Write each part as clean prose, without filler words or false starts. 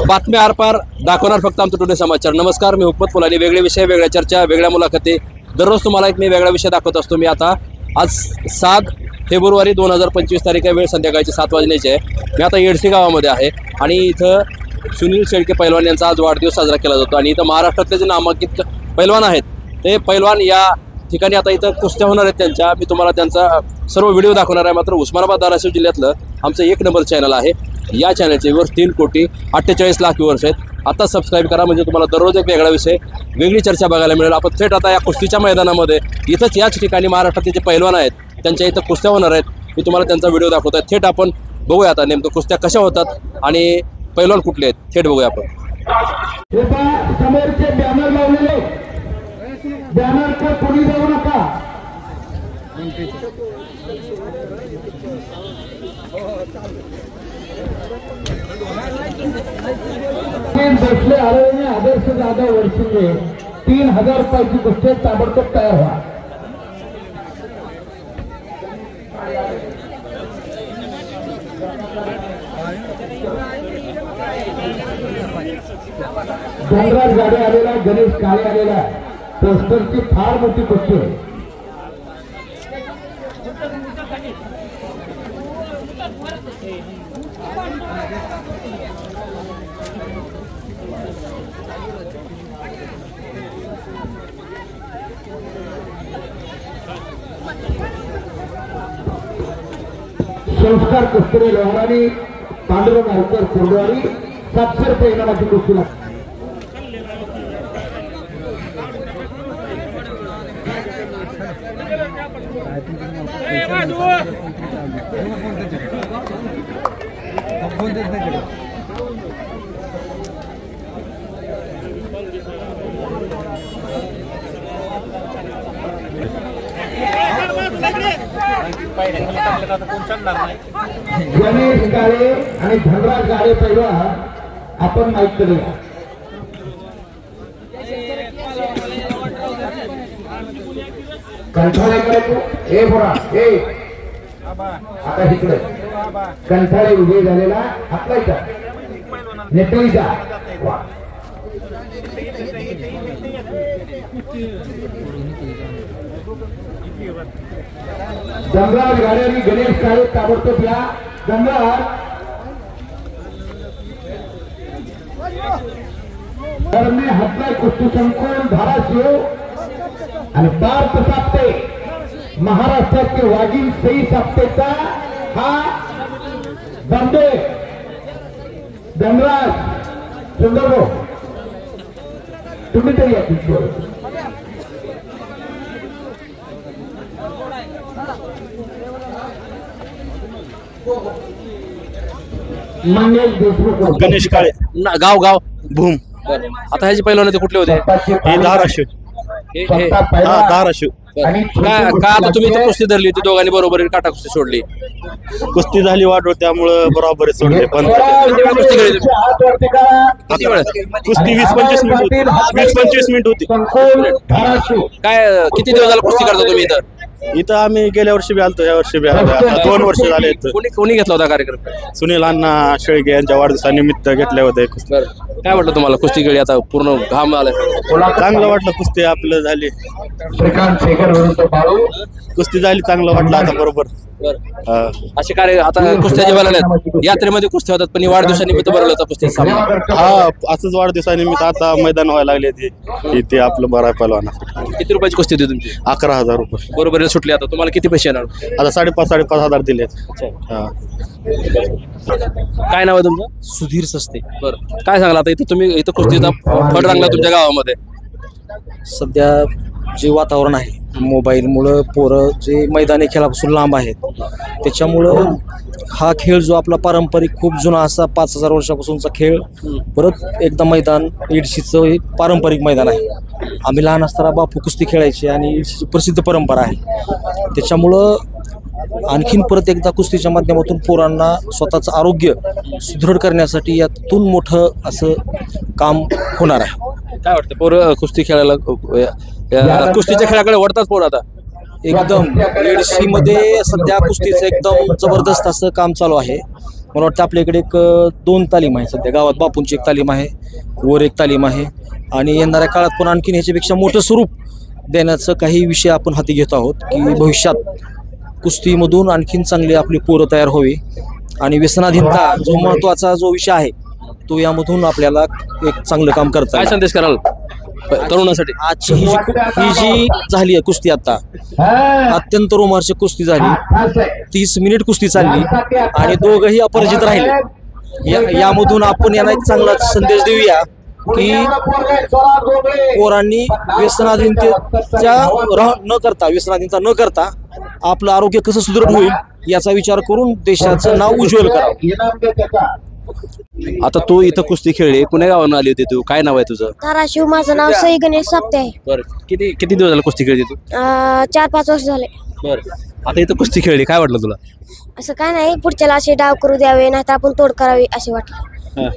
बातम्या आरपार दाखवणार फक्त आमचं टुडे समाचार। नमस्कार, मी हुकमत फुलानी। वेगळे विषय, वेगळ्या चर्चा, वेगळ्या मुलाखती, दररोज तुम्हाला एक मी वेगळा विषय दाखवत असतो। मी आता आज 7 फेब्रुवारी 2025 तारीख आहे। वेळ संध्याकाळची 7 वाजण्याची आहे। मी आता येडशी गावामध्ये आहे आणि इथं सुनील शेळके पैलवान यांचा आज वाढदिवस साजरा केला जातो आणि इथं महाराष्ट्रातले जे नामांकित पैलवान आहेत ते पैलवान या ठिकाणी आता इथं कुस्त्या होणार आहेत त्यांच्या। मी तुम्हाला त्यांचा सर्व व्हिडिओ दाखवणार आहे। मात्र उस्मानाबाद धाराशिव जिल्ह्यातलं आमचं 1 नंबर चॅनल आहे। या चॅनलचे व्ह्यूअर्स 3,48,00,000 व्ह्यूअर्स आहेत। आता सबस्क्राईब करा म्हणजे तुम्हाला दररोज एक वेगळा विषय, वेगळी चर्चा बघायला मिळेल। आपण थेट आता या कुस्तीच्या मैदानामध्ये इथंच याच ठिकाणी महाराष्ट्रातले जे पैलवान आहेत त्यांच्या इथं कुस्त्या होणार आहेत। मी तुम्हाला त्यांचा व्हिडिओ दाखवतो आहे। थेट आपण बघूया आता नेमकं कुस्त्या कशा होतात आणि पैलवान कुठले आहेत थेट बघूया आपण। समोरचे बॅनर लावलेले, बॅनरच्या पुढे जाऊ नका। बसले आरोग्य आदर्श दादा वर्षिंगे 3000 रुपयाची कुस्ती ताबडतोब तयार व्हा। डोंगराळ गाडी आलेला, गणेश काळे आलेला, पोस्टरची फार मोठी कुस्ती आहे। संस्कार कुस्ती लोहारानी, पांडुरंग आरकर कोरडवारी 700 रुपये इनामाची कुस्ती लागते। गणेश काळे आणि धनराज काळे पहिला आपण माहीत करूया। कंठाळेकडे हे बोला, हे आता इकडे कंठाळे उभे झालेला हातलायचा नेटळीचा धनराज गाडे आणि गणेश काळे ताबडतोब या। धनराज धरणे हातलाय कुस्ती संकुल धाराशिव आणि पार्थ साप्ते महाराष्ट्राचे वाघीण सई साप्तेचा हा बंदे धनराज सुंदर तुम्ही तरी या। गणेश काळे गाव भूम। आता ह्याचे पैलवान ते कुठले होते? हे धाराशिव, धाराशिव। काय आता तुम्ही इथे कुस्ती धरली होती दोघांनी बरोबर, काटा कुस्ती सोडली, कुस्ती झाली वाढ त्यामुळं बरोबर सोडले। पण कुस्ती केली किती वेळ? कुस्ती 20-25 मिनिट होती, 20-25 मिनिट होती। काय किती दिवस झाला कुस्ती करता तुम्ही इथं? इथं आम्ही गेल्या वर्षी बी आलतो, या वर्षी बी आलो। आता 2 वर्ष झाले। कोणी घेतला होता कार्यक्रम? सुनील अण्णा शेळके यांच्या वाढदिवसानिमित्त घेतले होते कुस्ती। काय वाटलं तुम्हाला कुस्ती केली? आता पूर्ण घाम आलाय, चांगलं वाटलं कुस्ती आपलं झाली, कुस्ती झाली, चांगलं वाटलं आता बरोबर। असे कार्य आता कुस्त्या जेव्हा यात्रेमध्ये कुस्त्या होतात पण वाढदिवसानिमित्त बरोबर होता कुस्ती सामना। हा, असंच वाढदिवसानिमित्त आता मैदान व्हायला लागले ते आपलं बरं आहे पहिलवाना। किती रुपयाची कुस्ती होती तुमची? 11,000 रुपये बरोबर सुटली। आता तुम्हाला किती पैसे येणार? आता 5,500 दिलेत। काय नाव आहे तुमचं? सुधीर सस्ते। बरं, काय सांगाल आता इथं तुम्ही इथं कुस्तीचा फड रंगला तुमच्या गावामध्ये? सध्या जे वातावरण आहे, मोबाईलमुळं पोरं जे मैदानी खेळापासून लांब आहेत, त्याच्यामुळं हा खेळ जो आपला पारंपरिक खूप जुना असा 5,000 वर्षापासूनचा खेळ परत एकदा मैदान येडशीचं हे पारंपरिक मैदान आहे। आम्ही लहान असताना बापू कुस्ती खेळायचे आणि येडशीची प्रसिद्ध परंपरा आहे। त्याच्यामुळं आणखीन परत एकदा कुस्तीच्या माध्यमातून पोरांना स्वतःचं आरोग्य सुदृढ करण्यासाठी यातून मोठं असं काम होणार आहे। काय वाटतं पोरं कुस्ती खेळायला कुस्तीच्या खेळाकडे वळतात पोरं आता? एकदम येडशीमध्ये सध्या कुस्तीचं एकदम जबरदस्त असं काम चालू आहे। मला वाटतं आपल्या इकडे एक 2 तालीम आहे सध्या. गावात बापूंची एक तालीम आहे, वर एक तालीम आहे आणि येणाऱ्या काळात पण आणखीन ह्याच्यापेक्षा मोठं स्वरूप देण्याचं काही विषय आपण हाती घेत आहोत की भविष्यात कुस्तीमधून आणखीन चांगली आपली पोरं तयार व्हावी आणि व्यसनाधीनता जो महत्त्वाचा जो विषय आहे तो यामधून आपल्याला एक चांगलं काम करता काय येईल. संदेश कराल तरुणासाठी? आजची ही जी झाली आहे कुस्ती आता अत्यंत रोमांचक कुस्ती झाली. 30 मिनिट कुस्ती चालली आणि दोघंही अपराजित राहिले. यामधून आपण यांना एक चांगला संदेश देऊया की पोरांनी व्यसनाधीनता न करता आपलं आरोग्य कसं सुदृढ होईल याचा विचार करून देशाचं नाव उज्ज्वल करावं. आता तू इथं कुस्ती खेळली, कुण्या गावानं आली होती तू? काय नाव आहे तुझं? धाराशिव. माझं नाव सई गणेश साप्ते आहे. बरं, किती दिवस झाले कुस्ती खेळली तू? 4-5 वर्ष झाले. बरं, आता इथं कुस्ती खेळली, काय वाटलं तुला? असं काय नाही, पुढच्याला असे डाव करू द्यावे नाहीतर आपण तोड करावी असे वाटलं. हा.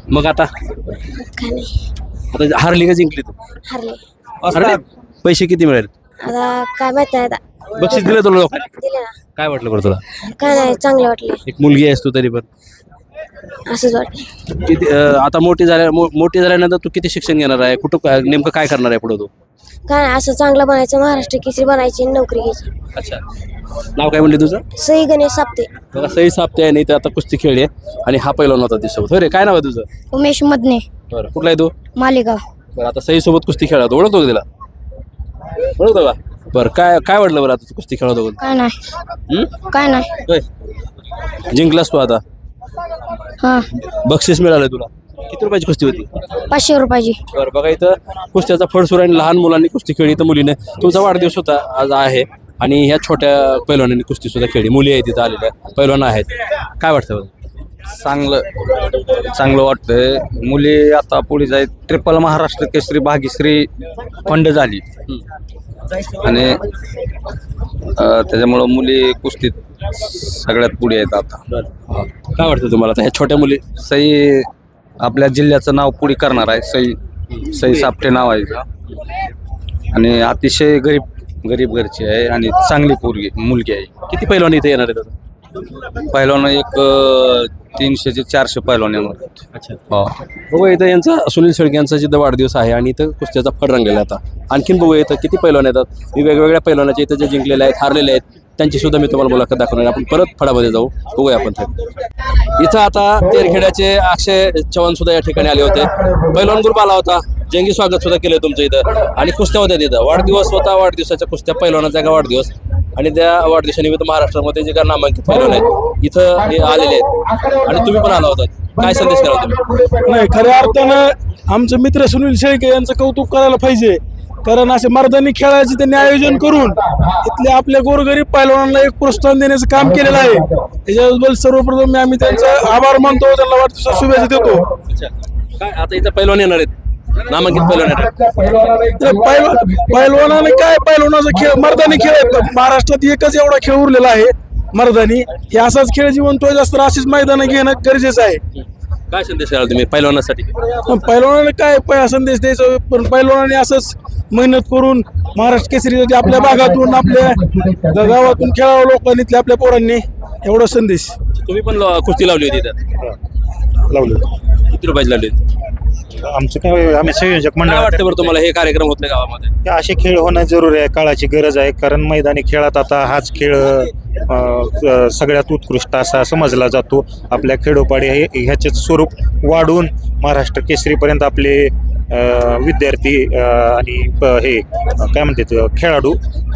मग आता काय नाही, आता हारली का जिंकली तू? हरले. हरली? पैसे किती मिळेल? आता काय माहित नाही, आता बक्षीस दिलं तुला लोकांनी? दिले ना. काय वाटलं बरं तुला? काय नाही, चांगले वाटले. एक मुलगी आहेस तू तरी पण असंच वाटलं. किती आता मोठी झाल्यानंतर तू किती शिक्षण घेणार आहे? कुठं नेमकं काय करणार आहे पुढे तू? काय नाही, असं चांगलं बनायचं, महाराष्ट्र केसरी बनायची, नोकरी घ्यायची. अच्छा, नाव काय म्हणले तुझं? सई गणेश साप्ते. बघा, सई साप्ते आहे, नाही तर आता कुस्ती खेळली आणि हा पहिलवान होता तिच्यासोबत. रे, काय नाव आहे तुझं? उमेश मदने, बरं, कुठला आहे तू? मालेगाव. बरं, आता सई सोबत कुस्ती खेळला होता, ओळखतो का तिला? ओळखतो का? बरं, काय वाटलं बरं आता तू कुस्ती खेळत होता? काय नाही, काय नाही. होय, जिंकलास तू आता? हा, बक्षीस मिळालं तुला. किती रुपयाची कुस्ती होती? 500 रुपयाची. बरं, बघा इथं कुस्त्याचा फडसूर आणि लहान मुलांनी कुस्ती खेळली. तर मुलीने तुमचा वाढदिवस होता आज आहे आणि ह्या छोट्या पैलवानांनी कुस्ती सुद्धा खेळली. मुली आहेत तिथं आलेल्या, पैलवान आहेत. काय वाटतं बरं? चांगलं वाटतंय. मुली आता पुढे जाईल. ट्रिपल महाराष्ट्र केसरी भाग्यश्री फंड झाली आणि त्याच्यामुळं मुली कुस्तीत सगळ्यात पुढे आहेत आता. काय वाटतं तुम्हाला आता ह्या छोट्या मुली? सई आपल्या जिल्ह्याचं नाव पुढे करणार आहे. सई सापटे नाव आहे हिचं. आणि अतिशय गरीब घरची आहे आणि चांगली मुलगी आहे. किती पैलवान इथे येणार आहेत आता? पहिलवान एक 300 ते 400 पहिलवान येणार. अच्छा, हो. बघूया इथं यांचा सुनील शेळके यांचा जिथं वाढदिवस आहे आणि इथं कुस्त्याचा फड रंगलेला आहे. आता आणखीन बघूया इथं किती पैलवान येतात. मी वेगवेगळ्या पैलवानाचे इथं जे जिंकलेले आहेत, हारलेले आहेत, त्यांची सुद्धा मी तुम्हाला मुलाखत दाखवणार आहे. आपण परत फडामध्ये जाऊ, बघूया आपण इथं. आता तेरखेड्याचे अक्षय चव्हाण सुद्धा या ठिकाणी आले होते. पैलवान ग्रुप आला होता, जंगी स्वागत सुद्धा केलं तुमचं इथं आणि कुस्त्या होत्या तिथं. वाढदिवस होता, वाढदिवसाच्या कुस्त्या, पैलवानाचा का वाढदिवस आणि त्या वाढदिवसानिमित्त महाराष्ट्रामध्ये जे काय नामांकित पैलवान आहेत इथं हे आलेले आहेत आणि तुम्ही पण आला होता. काय संदेश कराल तुम्ही? नाही, खऱ्या अर्थानं आमचे मित्र सुनील शेळके यांचं कौतुक करायला पाहिजे. कारण असे मर्दानी खेळाचे त्यांनी आयोजन करून इथल्या आपल्या गोरगरीब पैलवानांना एक प्रोत्साहन देण्याचं काम केलेलं आहे. त्याच्याबद्दल सर्वप्रथम आम्ही त्यांचा आभार मानतो, त्यांना वाढदिवसाच्या शुभेच्छा देतो. अच्छा, काय आता इथं पैलवान येणार आहेत, नामांकित पैलवान येणार आहेत? पैलवानाने काय, पैलवानाचा खेळ मर्दानी खेळ आहे. महाराष्ट्रात एकच एवढा खेळ उरलेला आहे मर्दानी. हे असाच खेळ जिवंत व्हायचा तर अशीच मैदानं घेणं गरजेचं आहे. काय संदेश कराल तुम्ही पैलवानासाठी? पैलवानाने काय संदेश द्यायचा, पण पैलवानाने असंच मेहनत करून महाराष्ट्र केसरीसाठी आपल्या भागातून, आपल्या गावातून खेळावं लोकांनी, इथल्या आपल्या पोरांनी, एवढा संदेश. तुम्ही पण कुस्ती लावली होती इथं? लावलं. किती रुपयाची लावली होती? आमचं काय, आम्ही संयोजक काय वाटतं बरं तुम्हाला हे कार्यक्रम होते गावामध्ये? असे खेळ होणं जरुरी आहे, काळाची गरज आहे. कारण मैदानी खेळात आता हाच खेळ सगळ्यात उत्कृष्ट असा समजला जातो. आपल्या खेडोपाडी ह्याचे स्वरूप वाढून महाराष्ट्र केसरीपर्यंत आपले विद्यार्थी आणि हे काय म्हणतात खेळाडू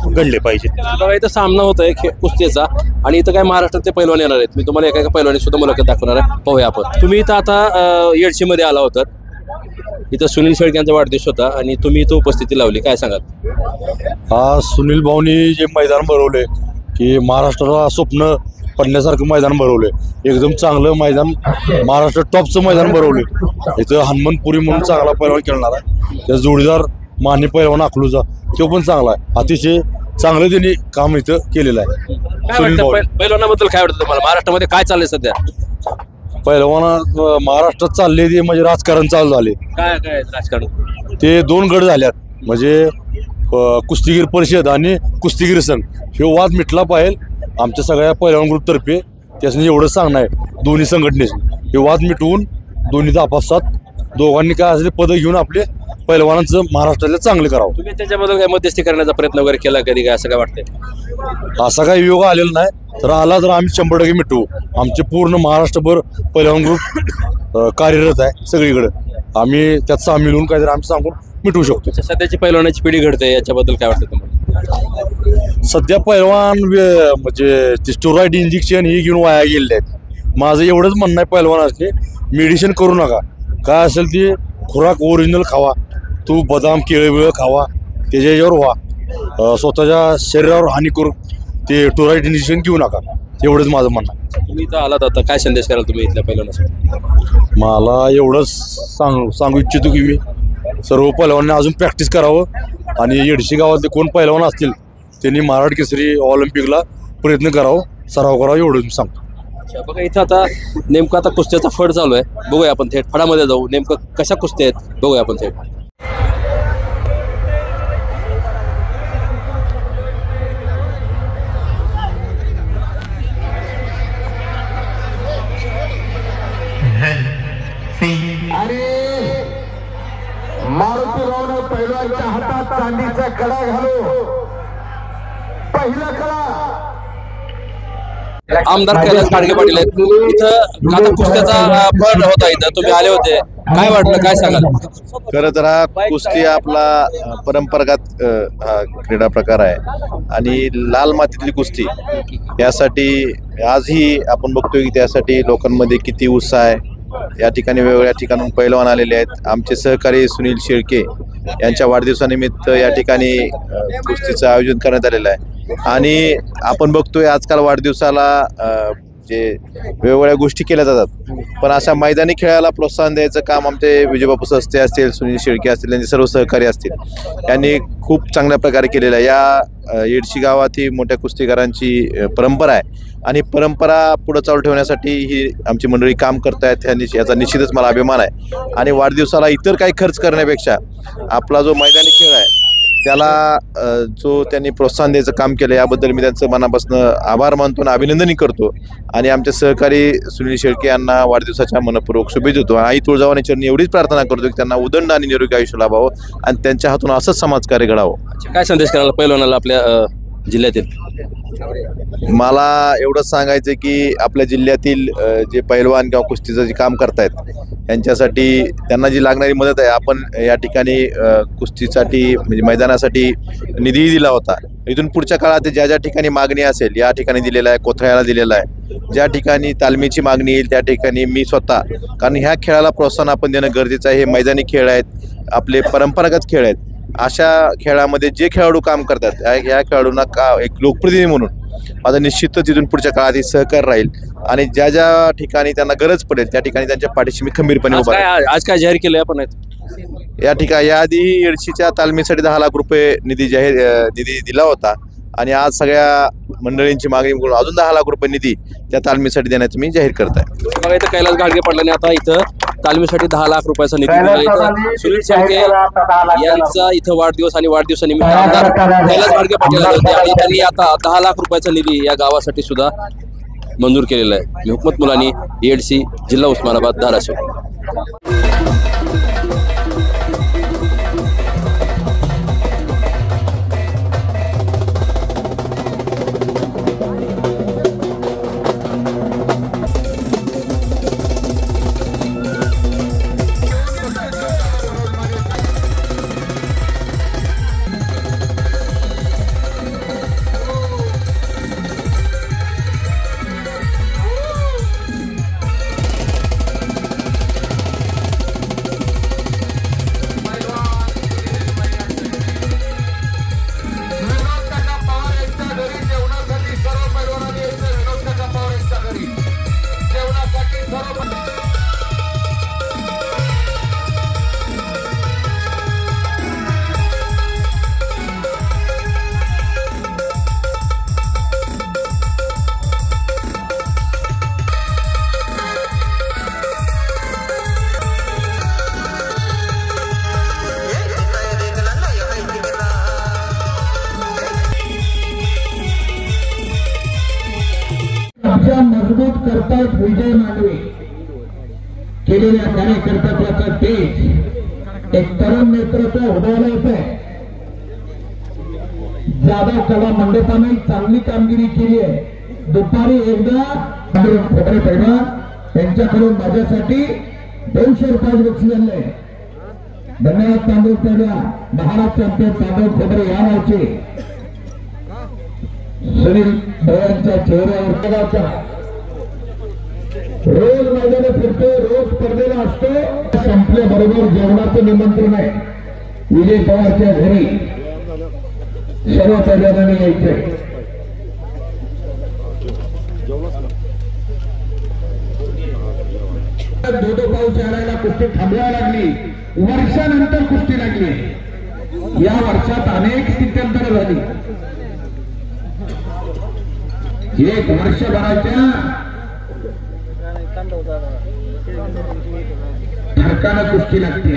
घडले पाहिजेत. बघा इथं सामना होत आहे कुस्तीचा आणि इथं काय महाराष्ट्रात ते पैलवान येणार आहेत. मी तुम्हाला एका पैलवानी सुद्धा मुलाखत दाखवणार आहे, पाहूया आपण. तुम्ही इथं आता येडशीमध्ये आला होता, इथं सुनील शेळके यांचा वाढदिवस होता आणि तुम्ही इथं उपस्थिती लावली, काय सांगाल? हा सुनील भाऊनी जे मैदान भरवले की महाराष्ट्राला स्वप्न पडण्यासारखं मैदान भरवले. एकदम चांगलं मैदान, महाराष्ट्र टॉपचं मैदान भरवले. इथं हनुमंतपुरी म्हणून चांगला पैलवान खेळणार आहे. त्या जोडीदार माने पैलवान अकलूचा तो पण चांगला आहे. अतिशय चांगलं त्यांनी काम इथं केलेलं आहे. सुनील भाऊ पैलवानाबद्दल काय वाटतं तुम्हाला? महाराष्ट्रामध्ये काय चाललंय सध्या? पैलवान महाराष्ट्रात चालले ते म्हणजे राजकारण चालू झाले. काय काय राजकारण? ते 2 गट झाल्यात, म्हणजे कुस्तीगीर परिषद आणि कुस्तीगीर संघ. हे वाद मिटला पाहिजे आमच्या सगळ्या पैलवान ग्रुपतर्फे त्याच्यानी एवढं सांगणं आहे दोन्ही संघटनेचे, हे वाद मिटवून दोन्ही आपापसात दोघांनी काय असेल पदं घेऊन आपले पैलवानांचं महाराष्ट्राला चांगलं करावं. तुम्ही त्याच्याबद्दल काय मध्यस्थी करण्याचा प्रयत्न वगैरे केला कधी काय, असं काय वाटतंय? असा काही योग आलेला नाही, तर आला तर आम्ही 100% मिटवू. आमचे पूर्ण महाराष्ट्रभर पैलवान ग्रुप कार्यरत आहे सगळीकडे, आम्ही त्यात सामील होऊन काहीतरी आम्ही सांगून मिटवू शकतो. सध्याची पैलवानाची पिढी घडते, याच्याबद्दल काय वाटतं तुम्हाला? सध्या पैलवान म्हणजे ते स्टेरॉइड इंजेक्शन ही घेऊन वाया गेलेले आहेत. माझं एवढंच म्हणणं आहे पैलवानांनी, मेडिसिन करू नका, काय असेल ती खुराक ओरिजिनल खावा, तू बदाम केळं बिळं खावा, त्याच्या याच्यावर व्हा, स्वतःच्या शरीरावर हानी करू ते स्टेरॉइड इंजेक्शन घेऊ नका, एवढंच माझं म्हणणं आहे. तुम्ही इथं आलात आता, काय संदेश कराल तुम्ही इथल्या पैलवानासाठी? मला एवढंच सांगू इच्छितो की मी सर्व पैलवानांनी अजून प्रॅक्टिस करावं आणि येडशी गावातले कोण पैलवान असतील त्यांनी मराठी केसरी ऑलिम्पिकला प्रयत्न करावं, सराव करावा, एवढं मी सांगतो. बघा इथं आता नेमकं आता कुस्त्याचा फड चालू आहे, बघूया आपण थेट फडामध्ये जाऊ, नेमकं कशा कुस्त्या आहेत बघूया आपण थेट. आणि मारुतीरावनं पैलवानच्या हातात चांदीचा कडा घालू, पहिला कडा आमदार कैलास गाडगे पाटील आहेत इथं. आता कुस्त्याचा फड होता इथं, तुम्ही आले होते, काय वाटलं, काय सांगाल? खरं तर हा कुस्ती आपला परंपरागत हा क्रीडा प्रकार आहे आणि लाल मातीतली कुस्ती यासाठी आजही आपण बघतोय की त्यासाठी लोकांमध्ये किती उत्साह आहे. या ठिकाणी वेगवेगळ्या ठिकाणून पैलवान आलेले आहेत. आमचे सहकारी सुनील शेळके यांच्या वाढदिवसानिमित्त या ठिकाणी कुस्तीचं आयोजन करण्यात आलेलं आहे आणि आपण बघतोय आजकाल वाढदिवसाला जे वेगवेगळ्या गोष्टी केल्या जातात, पण अशा मैदानी खेळाला प्रोत्साहन द्यायचं काम आमचे विजयबापू सस्ते असतील, सुनील शेळके असतील, यांचे सर्व सहकारी असतील, यांनी खूप चांगल्या प्रकारे केलेलं आहे. या येडशी गावात ही मोठ्या कुस्तीगारांची परंपरा आहे आणि परंपरा पुढे चालू ठेवण्यासाठी ही आमची मंडळी काम करतायत, याचा निश्चितच मला अभिमान आहे. आणि वाढदिवसाला इतर काही खर्च करण्यापेक्षा आपला जो मैदानी खेळ आहे त्याला जो त्यांनी प्रोत्साहन द्यायचं काम केलं याबद्दल मी त्यांचं मनापासून आभार मानतो आणि अभिनंदनही करतो आणि आमचे सहकारी सुनील शेळके यांना वाढदिवसाच्या मनपूर्वक शुभेच्छा देतो. आई तुळजाभवानी चरणी एवढीच प्रार्थना करतो की त्यांना उदंड आणि निरोगी आयुष्य लाभावं आणि त्यांच्या हातून असंच समाजकार्य घडावं. काय संदेश करायला पैलवानाला आपल्या जिल्ह्यातील? मला एवढंच सांगायचं की आपल्या जिल्ह्यातील जे पैलवान किंवा कुस्तीचं जे काम करतायत यांच्यासाठी त्यांना जी लागणारी मदत आहे, आपण या ठिकाणी कुस्तीसाठी म्हणजे मैदानासाठी निधीही दिला होता. इथून पुढच्या काळात ज्या ज्या ठिकाणी मागणी असेल या ठिकाणी दिलेला आहे, कोथळ्याला दिलेला आहे, ज्या ठिकाणी तालमीची मागणी येईल त्या ठिकाणी मी स्वतः, कारण ह्या खेळाला प्रोत्साहन आपण देणं गरजेचं आहे. हे मैदानी खेळ आहेत, आपले परंपरागत खेळ आहेत. अशा खेळामध्ये जे खेळाडू काम करतात या खेळाडूंना एक लोकप्रतिनिधी म्हणून माझं निश्चितच तिथून पुढच्या काळात सहकार्य राहील आणि ज्या ज्या ठिकाणी त्यांना गरज पडेल त्या ठिकाणी त्यांच्या पाठीशी मी खंबीरपणे उभा राहील. आज काय जाहीर केलं आपण या ठिकाणी याआधी येडशीच्या तालमीसाठी 10 लाख रुपये निधी दिला होता आणि आज सगळ्या मंडळींची मागणी करून अजून 10 लाख रुपये निधी त्या तालमीसाठी देण्याचं मी जाहीर करत आहे. बघा इथं कैलास गाडगे पाटलांनी आता इथं तालमीसाठी 10 लाख रुपयाचा निधी दिला. सुनील शेळके यांचा इथं वाढदिवस आणि वाढदिवसानिमित्त आमदार कैलास गाडगे पाटील आले होते आणि त्यांनी आता 10 लाख रुपयाचा निधी या गावासाठी सुद्धा मंजूर केलेला आहे. मी हुकमत मुलानी, येडशी, जिल्हा उस्मानाबाद, धाराशिव. दिशा मजबूत करतायत विजय मांडवे. केलेल्या कार्यकर्त्याचा तेज एक तरुण नेतृत्व उदयाला येत आहे. जाधव कला मंडपाने चांगली कामगिरी केली आहे. दुपारी एकदा खोबरे पैलवान यांच्याकडून माझ्यासाठी 200 रुपये बक्षीस आणले. धन्यवाद तांदूळ पेढा महाराज चॅम्पियन तांदूळ खोबरे या नावाचे सुनील भयांच्या चेहऱ्यावर रोज मैदाने फिरतो, रोज स्पर्धेला असतो. संपल्याबरोबर जेवणाचं निमंत्रण आहे विजय पवारच्या घरी. सर्व पैलवानांनी यायचंय. धोधो पाऊस यायला कुस्ती थांबवायला लागली. वर्षानंतर कुस्ती लागली. या वर्षात अनेक स्थित्यंतर झाली. एक वर्षभराच्या धडकानं कुस्ती लागते.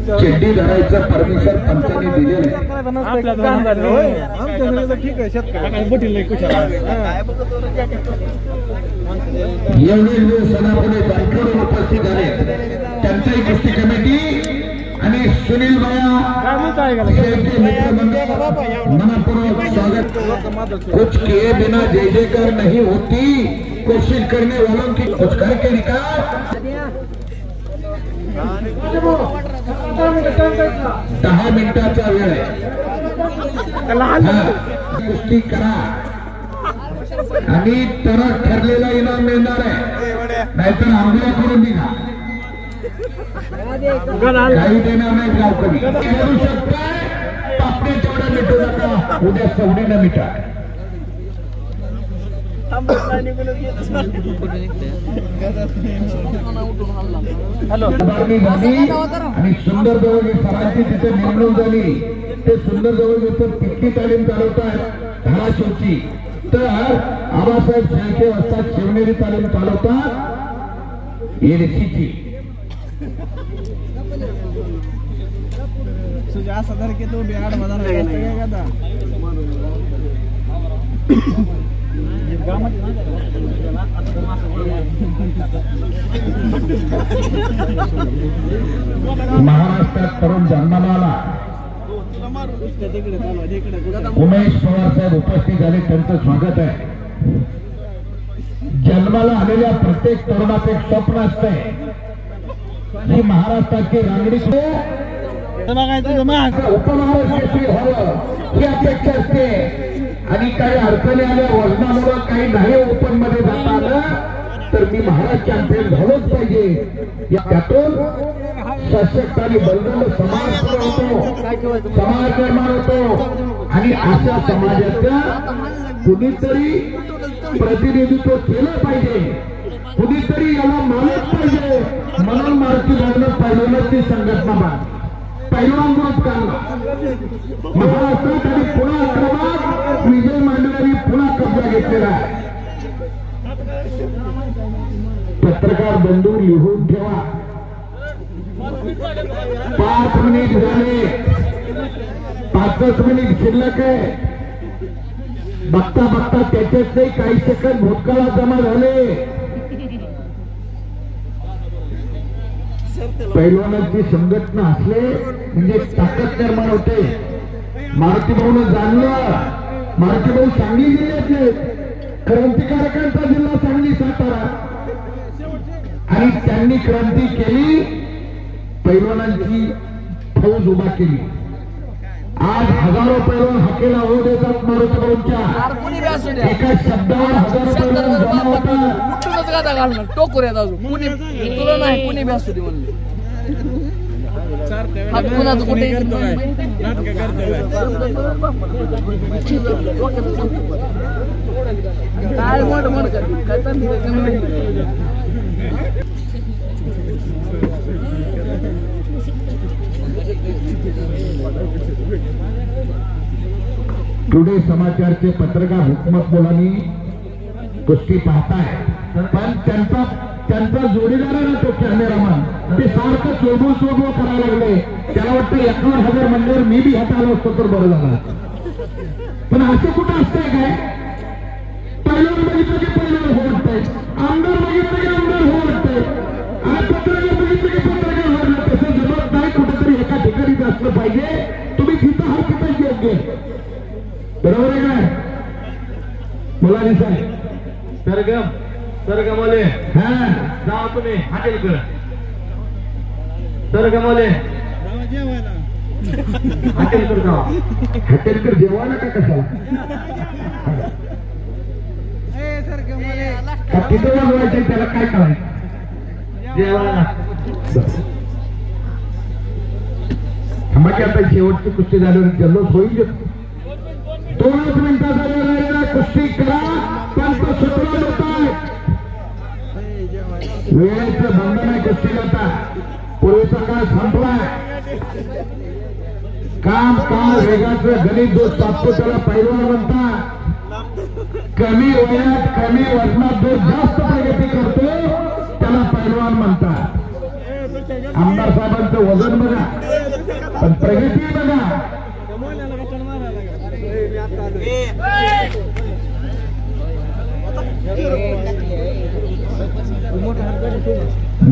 चड्डी धरायचं परमिशन पंचांनी दिलेलं एवढे सणापुढे बायकर उपस्थित झाले. त्यांचाही कुस्ती कमिटी आणि सुनील भैया मनपूर्वक स्वागत. कुछ किए बिना जय जयकार नहीं होती, कोशिश करने वालों की कुछ करके निकाल. 10 मिनिटाचा वेळ आहे. कुस्ती करा आणि तर ठरलेला इनाम मिळणार आहे. नाहीतर आंबल्या करून निघा. काही देणार नाही गावकरी. करू शकता पापणे तेवढा मिटू नका. उद्या सवडीनं मिटा. आणि सुंदर जवळ सरांची तिथे नेमणूक झाली. ते सुंदर जवळ पिट्टी तालीम चालवतात धाराशिवची. तर आबासाहेब शेळके असतात शिवनेरी तालीम चालवतात एडसीची. महाराष्ट्रात तरुण जन्माला उमेश पवार साहेब उपस्थित झाले. त्यांचं स्वागत आहे. जन्माला आलेल्या प्रत्येक तरुणाचं एक स्वप्न असतंय की महाराष्ट्राची रांगडी उपमहाराष्ट्राची व्हावं ही अपेक्षा असते. आणि काही अडचणी आल्या वजनामुळे काही नाही ओपन मध्ये जाता आलं तर मी महाराज चॅम्पियन झालोच पाहिजे. त्यातून सशक्त आणि बलवान समाज होतो, समाज निर्माण होतो. आणि अशा समाजाचं कुणीतरी प्रतिनिधित्व केलं पाहिजे, कुणीतरी याला मानत पाहिजे. म्हणून मारुती लग्न पहिल्यांदाच ती संघटना बांधली. पैलवान ग्रुप काढला महाराष्ट्रात आणि पुन्हा क्रमांक विजय मांडव्यांनी पुन्हा कब्जा घेतलेला आहे. पत्रकार बंधू लिहून ठेवा. 5 मिनिट झाले, 5 मिनिट शिल्लक आहे. बघता बघता त्याच्यात काही सेकंद भूतकाळात जमा झाले. पैलवानांची संघटना असले म्हणजे ताकद निर्माण होते. मारुती भाऊनं जाणलं. मारुती भाऊ सांगली जिल्ह्यातले क्रांतिकारकांचा जिल्हा सांगली सातारा. आणि त्यांनी क्रांती केली, पैलवानांची फौज उभा केली. आज हजारो पैलवान हाकेला हो देतात मारुती भाऊंच्या. एका शब्दावर हजारो पैलवान जमा होतात. टोकऱ्यात अजून कुणी तुला नाही कुणी बी असू दे म्हणले. कुणाचं कुठे काय मोठं मोठं काय टुडे समाचारचे पत्रकार हुकमत मुलांनी कुस्ती पाहताय, पण त्यांचा जोडीदार आहे ना तो कॅमेरामन, ते सारखं चोबू करायला लागले. त्याला वाटतं 51,000 म्हणल्यावर मी बी हात आलो असतो तर बरं झालं. पण असं कुठं असतंय काय? पहिल्यावर बघितलं की पहिल्यावर हो वाटतंय, आमदार बघितलं की आमदार हो वाटतंय, आणि पत्रकार बघितलं की पत्रकार हो वाटतं. तसं जमत नाही. कुठेतरी एका ठिकाणीच असलं पाहिजे. तुम्ही तिथं हा तिथं योग्य, बरोबर आहे काय? मुलांनी साहेब सरगमले हा जावा तुम्ही हॉटेलकडे. सरगमले हॉटेलकडे जावा. हॉटेलकडे जेवायला का कशाला? का तिथं वाजवायचे त्याला काय करायचं? जेवायला थांबा की आता शेवटची कुस्ती झाल्यावर जल्लोष होईल. 2 मिनिटाचा वेळ कुस्ती करा. पंच 17 होत आहे. वेळेचं बंधन आहे कुस्ती करता. पूर्वीचा काळ संपलाय. काम वेगाचं गणित जो साधतो त्याला पैलवान म्हणतात. कमी वयात कमी वजनात जो जास्त प्रगती करतो त्याला पैलवान म्हणतात. आमदार साहेबांचं वजन बघा, पण प्रगती बघा.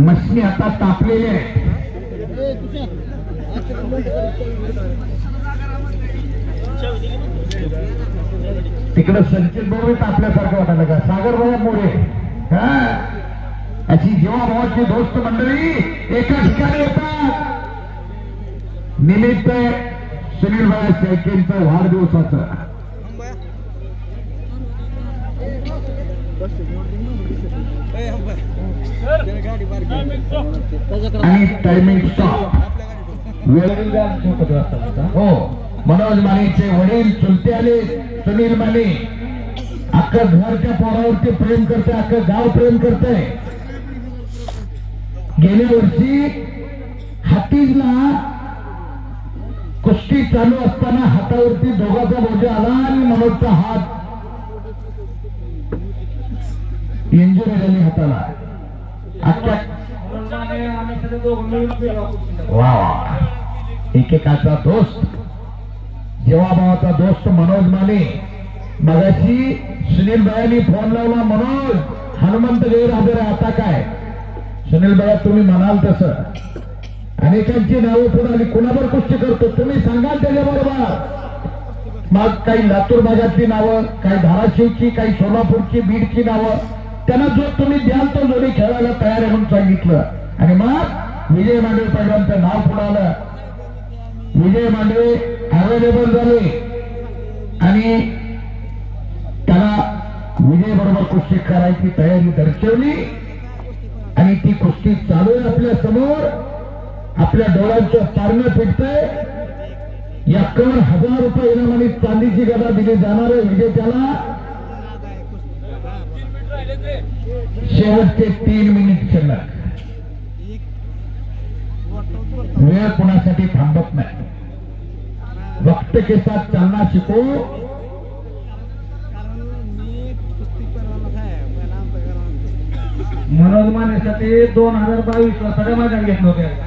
मशनी आता तापलेले आहे. तिकडं संचित भाऊ तापल्यासारखं वाटायला का? सागरभाऊ मोरे हा अशी जीवाभावाची दोस्त मंडळी एका ठिकाणी येतात. निमित्त सुनीलभाई शेळकेंचा वाढदिवसाचं आणि टायमिंग स्टॉप. हो, मनोज मानेचे वडील चुलते आले. सुनील माने अख्खं घरच्या पोरावरती प्रेम करते, अख्खं गाव प्रेम करते. गेल्या वर्षी हातीजला कुस्ती चालू असताना हातावरती दोघाचा बोजा आला आणि मनोजचा हात इंजुरी झाली हाताला. वा एकेकाचा दोस्त, जेव्हा दोस्त मनोज माने. मगाशी सुनील भाईंनी फोन लावला, मनोज हनुमंत गैरहजर आहे, आता काय? सुनील भाई तुम्ही म्हणाल तसं अनेकांची नावं पुढे आली. कुणावर कुस्ती करतो तुम्ही सांगाल त्याच्याबरोबर. मग काही लातूर भागातली नावं, काही धाराशिवची, काही सोलापूरची, बीडची नावं. त्यांना जो तुम्ही द्याल तो जोडी खेळायला तयार आहे म्हणून सांगितलं. आणि मग विजय मांडवे पैलवानचं नाव पुढे आलं. विजय मांडवे अवेलेबल झाले आणि त्याला विजय बरोबर कुस्ती करायची तयारी दर्शवली. आणि ती कुस्ती चालू आहे आपल्या समोर. आपल्या डोळ्यांचं पारणं फिटतंय. 51,000 रुपये इनामाने चांदीची गदा दिली जाणार आहे विजेत्याला. शेवटचे 3 मिनिट शिल्लक. वेळ कोणासाठी थांबत नाही. वक्त के साथ चलना शिको. मनोज मानेसाठी 2022 ला सगळं मैदान घेतलं होतं.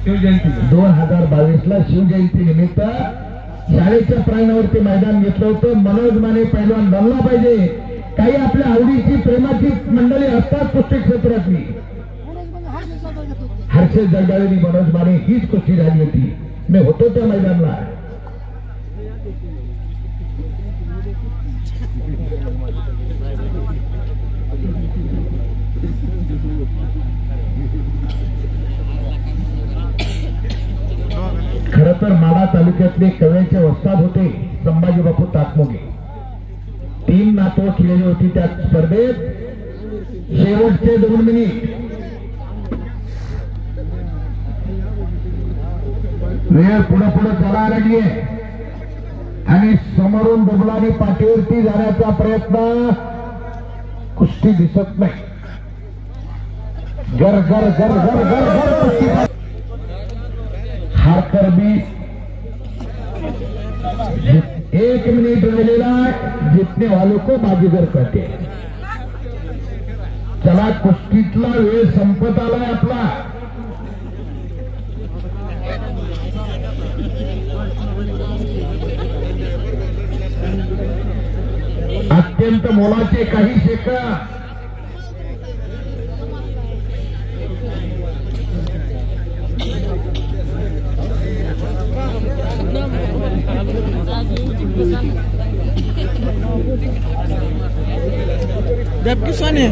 शिवजयंती 2022 शिवजयंती निमित्त शाळेच्या प्रांगणावरती मैदान घेतलं होतं. मनोज माने पैलवान बनला पाहिजे. काही आपल्या आवडीची प्रेमाची मंडळी असतात कुस्ती क्षेत्रातली. हर्षद जगदाळेंनी मनोज माने हीच कुस्ती झाली होती. मी होतो त्या मैदानाला. खर तर माढा तालुक्यातले कव्याचे वस्ताद होते संभाजी बापू ताकमोगे. 3 नातवं खेळली होती त्या स्पर्धेत. शेवटचे 2 मिनिट. वेळ पुढे चालायला लागली आणि समोरून दुबलानी पाठीवरती जाण्याचा प्रयत्न. कुस्ती दिसत नाही. गर गर गर गर गर गर कुस्ती. हारकर भी 1 मिनिट रहेगा. जीतने वालों को बाजीगर कहते हैं. चला कुस्तीतला वेळ संपत आलाय आपला. अत्यंत मोलाचे काही सेकंद. किसाने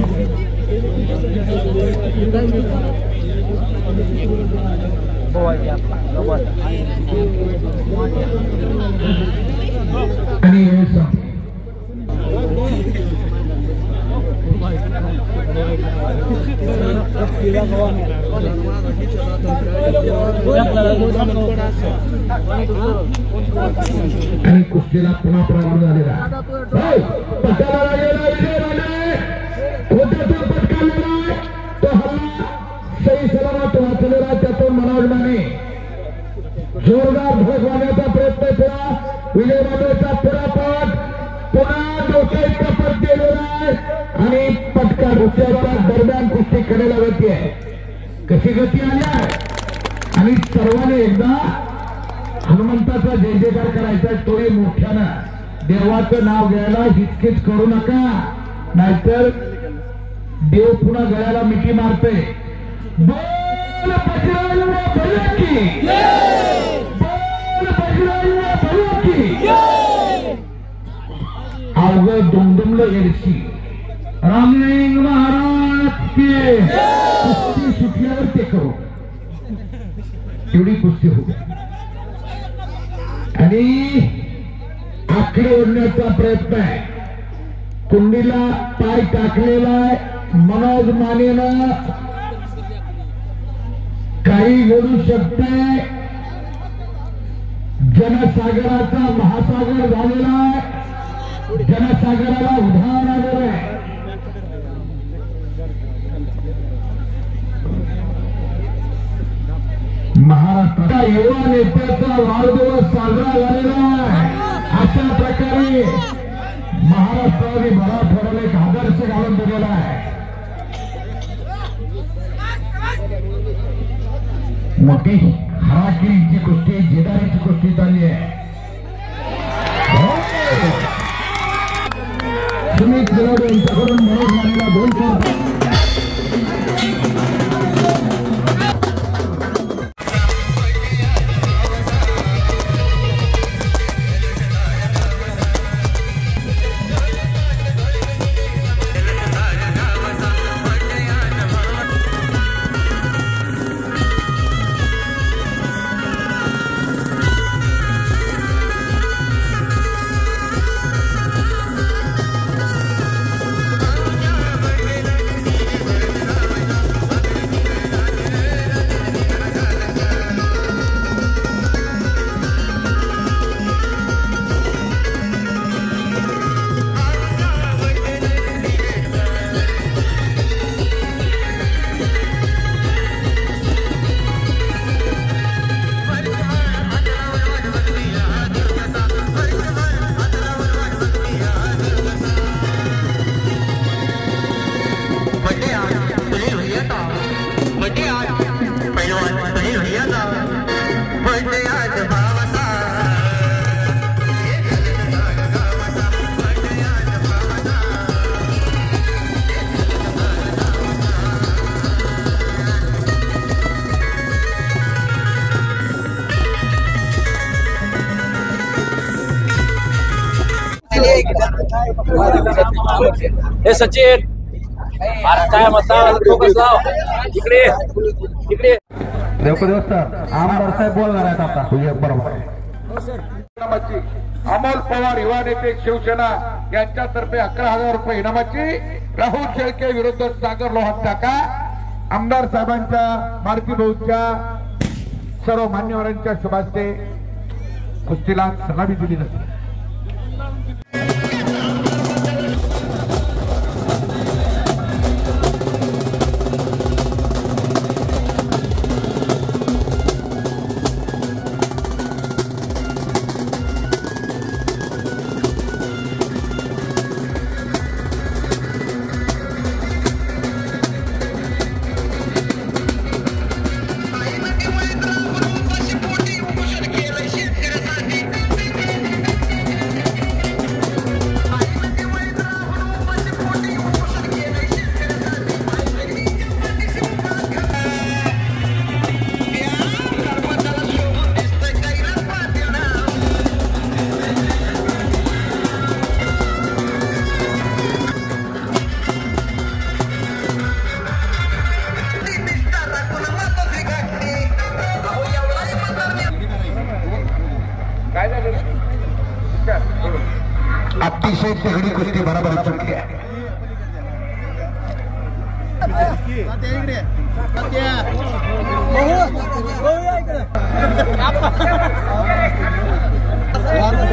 आणि कुस्तीला पुन्हा प्रारंभ झालेला. तो हल्ला सही सलामत वाचलेला. त्यातून मनोजमाने जोरदार भडकवण्याचा प्रयत्न केला. विजय मांडवेचा पुरापाठ पुन्हा डोक्यात कपट केलेला आहे आणि पटका डोक्याच्या दरम्यान कुस्ती कडेला गती आहे. कशी गती आली आहे आणि सर्वांनी एकदा हनुमंताचा जय जयकार करायचा. तोही मोठ्यानं देवाचं नाव घ्यायला हिचकिच करू नका, नाहीतर देव पुन्हा गळ्याला मिठी मारते. बोल बजरंग बली की जय, बोल बजरंग बली की जय. अवघड दुमदुमलं एडशी रामलिंग महाराज की कुस्ती सुटल्यावर ते करू. एवढी कुस्ती हो आणि आकडे ओढण्याचा प्रयत्न आहे. कुंडीला पाय टाकलेला आहे. मनोज मानेनं काही घडू शकते. जनसागराचा महासागर झालेला आहे. जनसागराला उधार आलेलं आहे. महाराष्ट्राच्या युवा नेत्याचा वाढदिवस साजरा झालेला आहे. अशा प्रकारे महाराष्ट्राने मराठवाड्याला एक आदर्श घालून दिलेला आहे. मोठी हराकिरीची कुस्ती, जिदारीची कुस्ती चालली आहे. सुमित गिलाडे यांच्याकडून मनोज मानेला 200 हे सचिन अरे काय म्हणता फोकस लाव इकडे इकडे. आमदार साहेब बोलणार आहेत आता. बरोबर अमोल पवार युवा नेते शिवसेना यांच्यातर्फे 11,000 रुपये इनामाची राहुल शेळके विरुद्ध सागर लोहार टाका. आमदार साहेबांच्या मारुती भाऊच्या सर्व मान्यवरांच्या शुभास्ते कुस्तीला सलामी दिली जाते.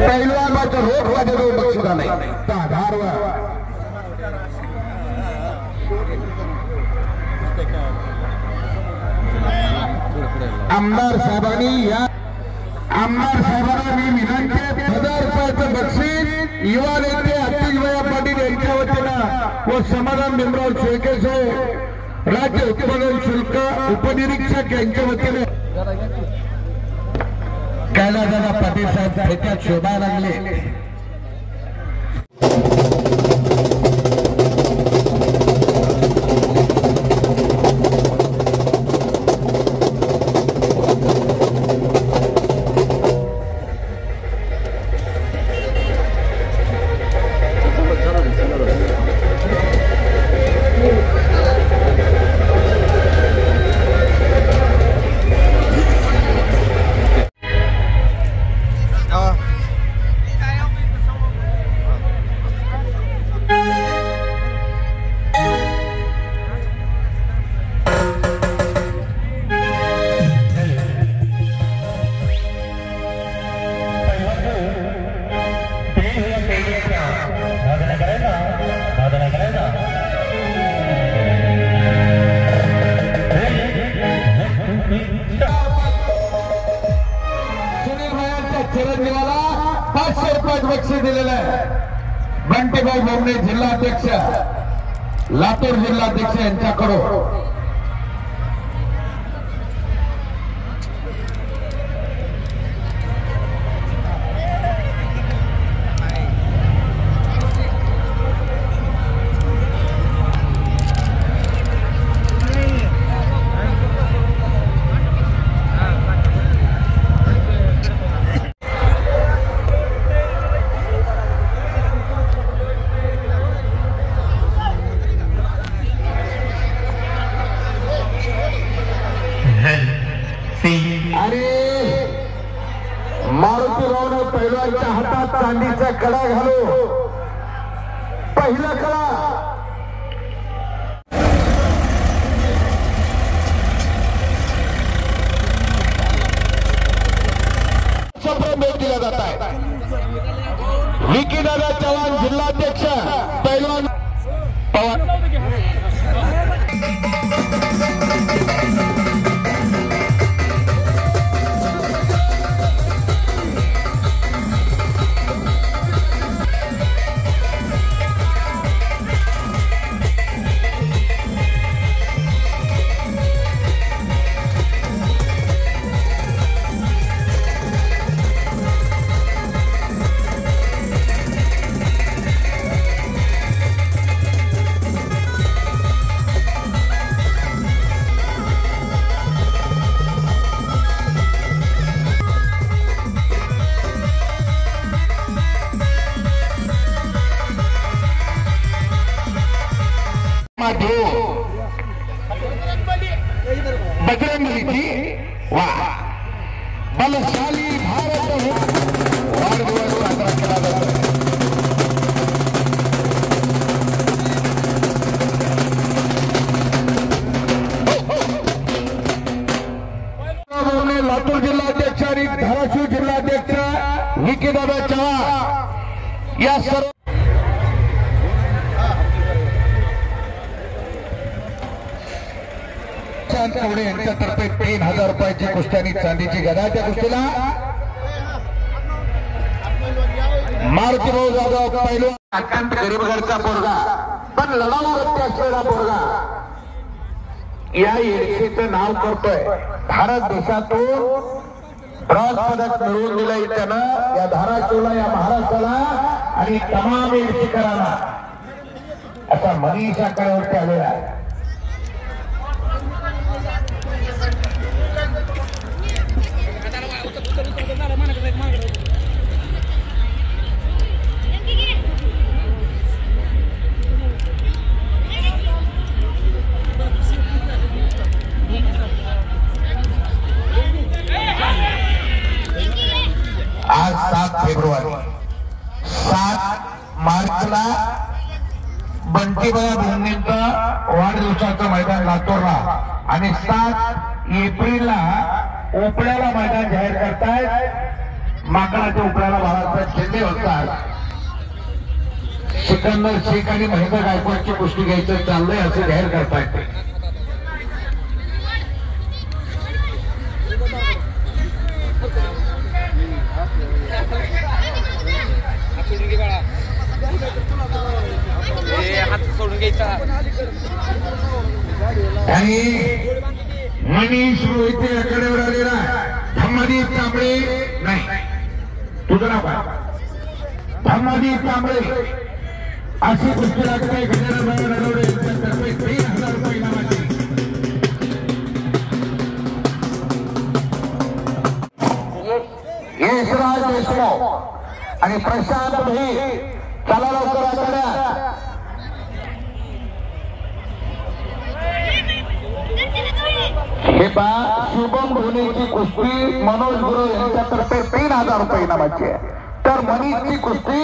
पहिलवानाचा रोख वाजत बक्षीस नाही आमदार साहेबांनी मी विनंती 1000 रुपयाचं बक्षीस युवा नेते अतिशय पाटील यांच्या वतीनं व समाधान भीमराव शेळके राज्य उत्पादन शुल्क उपनिरीक्षक यांच्या वतीने कैलासदादा पाटील साहेब खेळत्यात शोधायला लागले. चिरंजीवाला 500 रुपये बक्षीस दिलेलं आहे. बंटीभाई बोमणे जिल्हाध्यक्ष लातूर जिल्हाध्यक्ष यांच्याकडून मारुतीरावनं पैलवानच्या हातात चांदीचा कडा घालू पहिला कडा भेट दिला जात आहे. विकीदादा चव्हाण जिल्हाध्यक्ष पैलवान पवार बजरंगबली वाह बलशाली भारत वाढदिवस साजरा केला जातो. लातूर जिल्हाध्यक्ष आणि धाराशिव जिल्हाध्यक्ष विकीदादा चव्हाण या सर्व कवडे यांच्यातर्फे 3000 रुपयाची कुस्ती आणि चांदीची गदा. त्या कुस्तीला मारुतीराव जाधव पैलवान अत्यंत गरीब घरचा पोरगा पण लढाऊ रस्ते असलेला पोरगा या येडशीचं नाव करतोय. भारत देशातून ब्रॉन्झ पदक मिळवून दिलंय त्यानं या धाराशिवला या महाराष्ट्राला आणि तमाम येडशीकरांना असा मनीषा कळवरती आलेला आहे. आज 7 फेब्रुवारी 7 मार्चला बंटीबाई भोंगेंचं वाढदिवसाचं मैदान लातूरला आणि 7 एप्रिलला उपड्याला मैदान जाहीर करतायत. माकडाच्या उपड्याला बाळासाहेब शिंदे होतात. सिकंदर शेख आणि महेंद्र गायकवाडची कुस्ती घ्यायचं चाललंय असं जाहीर करतायत. आणि मनीष रोहिते आकड्यावर आलेला धम्मदीप कांबळे नाही तुझं नाव काय धम्मदीप कांबळे अशी कुस्ती लागते. गजानन नरवडे यांच्यातर्फे 3000 रुपये इनामाची. यशराज देशमुख आणि प्रशांत भाई चला लवकर आकड्या. हे बा शुभम धोनीची कुस्ती मनोज गुरु यांच्यातर्फे 3000 रुपये इनामाची आहे. तर मनीषची कुस्ती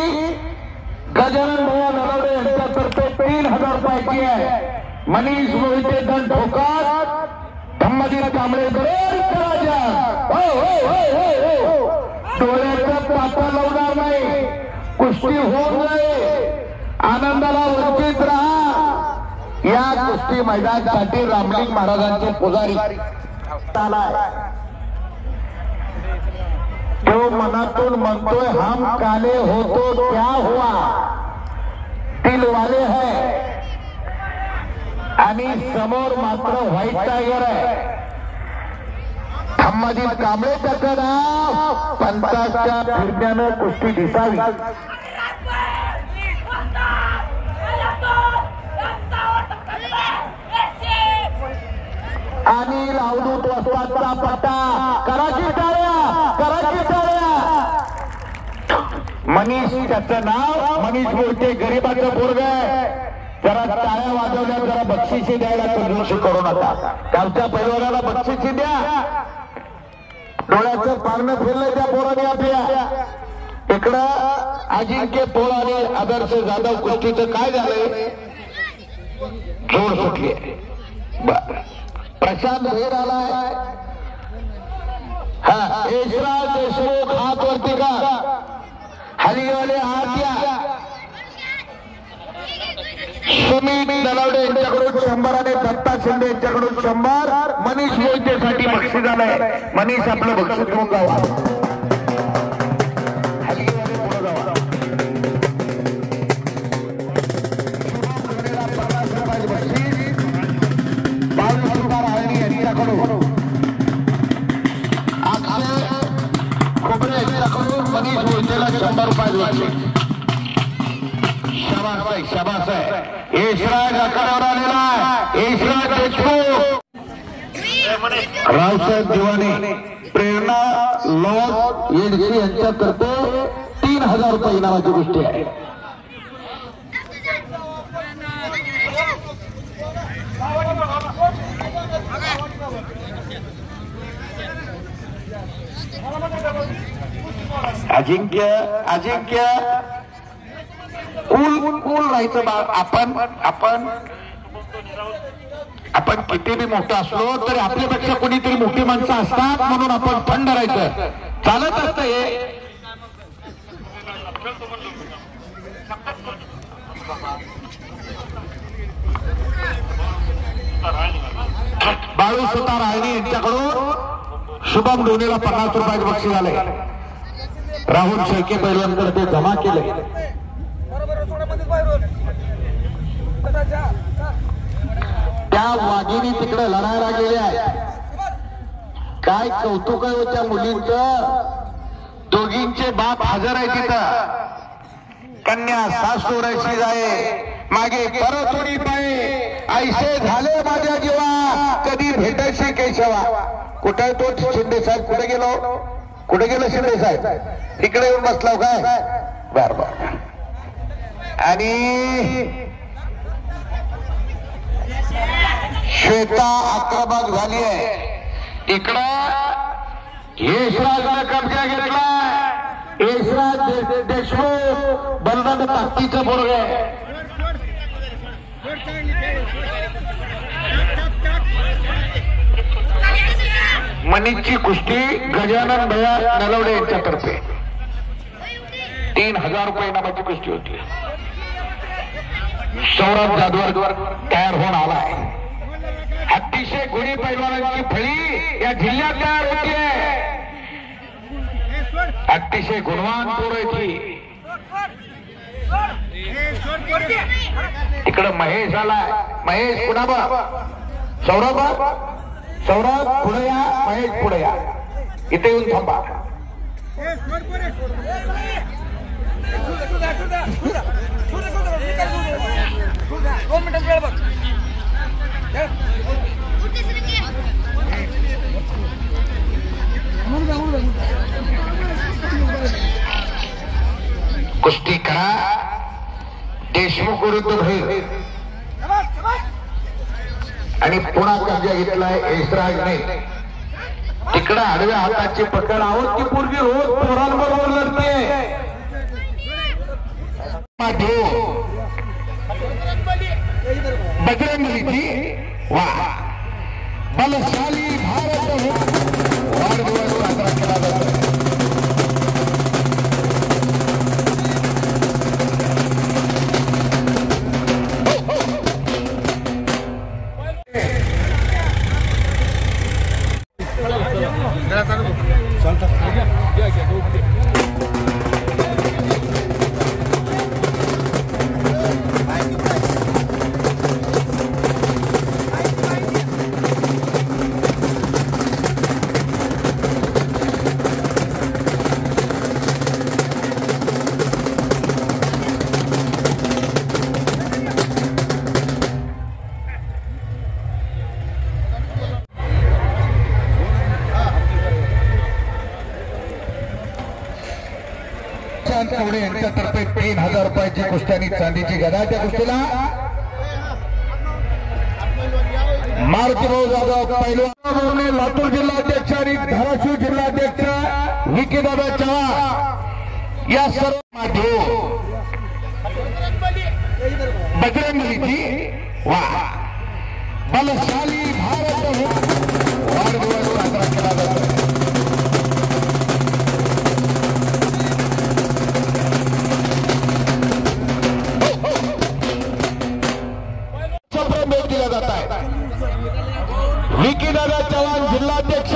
गजानन भैया नरवडे यांच्यातर्फे 3000 रुपयाची आहे. मनीष मोहिते दंड ठोकात धम्मदीप कांबळे डोळ्याचा पाता लावणार नाही. कुस्ती होऊ नये, आनंदाला वंचित राहा. या कुस्ती मैदानासाठी रामलिंग महाराजांचे पुजारी तो मनातून म्हणतोय हम काले हो तो क्या हुआ, दिल वाले है. आणि समोर मात्र व्हाईट टायगर आहे. धम्मदीप कांबळे त्याचं नाव पंचाच्या फिरण्यानं कुस्ती दिसावी. आणि लावडूत वस्तादचा पट्टा कराची टाळ्या, कराची टाळ्या. मनीष त्याचं नाव मनीष बोलते गरीबाचं पोरग आहे. जरा टाळ्या वाजवल्या, जरा बक्षिसी द्यायला कंजूसी करू नका. कालच्या पैलवानाला बक्षिसी द्या. डोळ्याचं पारणं फिरलंय त्या पोराने आपल्या. इकडं अजिंक्य पोळ आणि आदर्श जाधव कुस्तीचं काय झालंय, जोड सुटली. बर प्रशांत भैर आलाय. हा यशराज देशमुख हात वरती का, हलीवाले हात या. सुमित नलावडे यांच्याकडून 100 आणि दत्ता शिंदे यांच्याकडून 100. मनीष मोहितेसाठी बक्षीस झालंय. मनीष आपलं बक्षीस घेऊन जावा. मनीष मोहितेला 100 रुपये. शाबास आहे. यशराज आकड्यावर आलेला आहे. यशराज देशमुख, रावसाहेब दिवाणी, प्रेरणा लॉज येडगिरी यांच्यातर्फे 3000 रुपये इनामाची गोष्टी आहे. अजिंक्य कूल राहायचं बा. आपण किती बी मोठं असलो तरी आपल्यापेक्षा कोणीतरी मोठी माणसं असतात म्हणून आपण थंड राहायचं. चालत असतं हे. बाळू सुतार रायणी यांच्याकडून शुभम ढोणीला 50 रुपयाचे बक्षीस आले. राहुल शेळके पैलवानकडे ते जमा केले. त्या वाघिणी तिकडे लढायला गेल्या. काय कौतुक आहे त्या मुलींचं. दोघींचे बाप हजर आहे तिथं. कन्या सासूरशी जाये मागे परत थोडी पाये, ऐसे झाले माझ्या जीवा कधी भेटायची केशवा. कुठे तो शिंदे साहेब, कुठे गेलो शिंदे साहेब? इकडे येऊन बसलाव काय? बर बर. आणि श्वेता आक्रमक झाली आहे. इकडं यशराजने कब्जा घेतला. यशराज देशमुख बलवंत ताकदीचं पोरग आहे. मनीची कुस्ती गजानन भैया नलवडे यांच्यातर्फे 3000 रुपये इनामाची कुस्ती होती. सौरभ जाधवर तयार होऊन आलाय. अतिशय गुणी पैलवानांची फळी या जिल्ह्यात तयार होतीये. अतिशय गुणवान पोराची. इकडं महेश आलाय. महेश पुन्हा सौरभ पुढे या. महेश पुढे या. इथे येऊन थांबा. कुस्ती करा. देशमुख विरुद्ध भैर आणि पुन्हा कब्जा घेतलाय यशराजने. तिकडं आडव्या हाताची पकड आहोत की पूर्वी रोज पोरांबरोबर लढते. बजरंगबलीची वा बलशाली भारत वाढदिवस साजरा केला जातो. कवडे यांच्यातर्फे 3000 रुपयाची कुस्ती आणि चांदीची गदा. त्या कुस्तीला मारुतीभाऊ जाधव पैलवान, लातूर जिल्हाध्यक्ष आणि धाराशिव जिल्हाध्यक्ष विकीदादा चव्हाण या सर्व बजरंगबलीची वा बलशाली भारत वाढदिवस साजरा केला जातो. विकीदादा चव्हाण जिल्हाध्यक्ष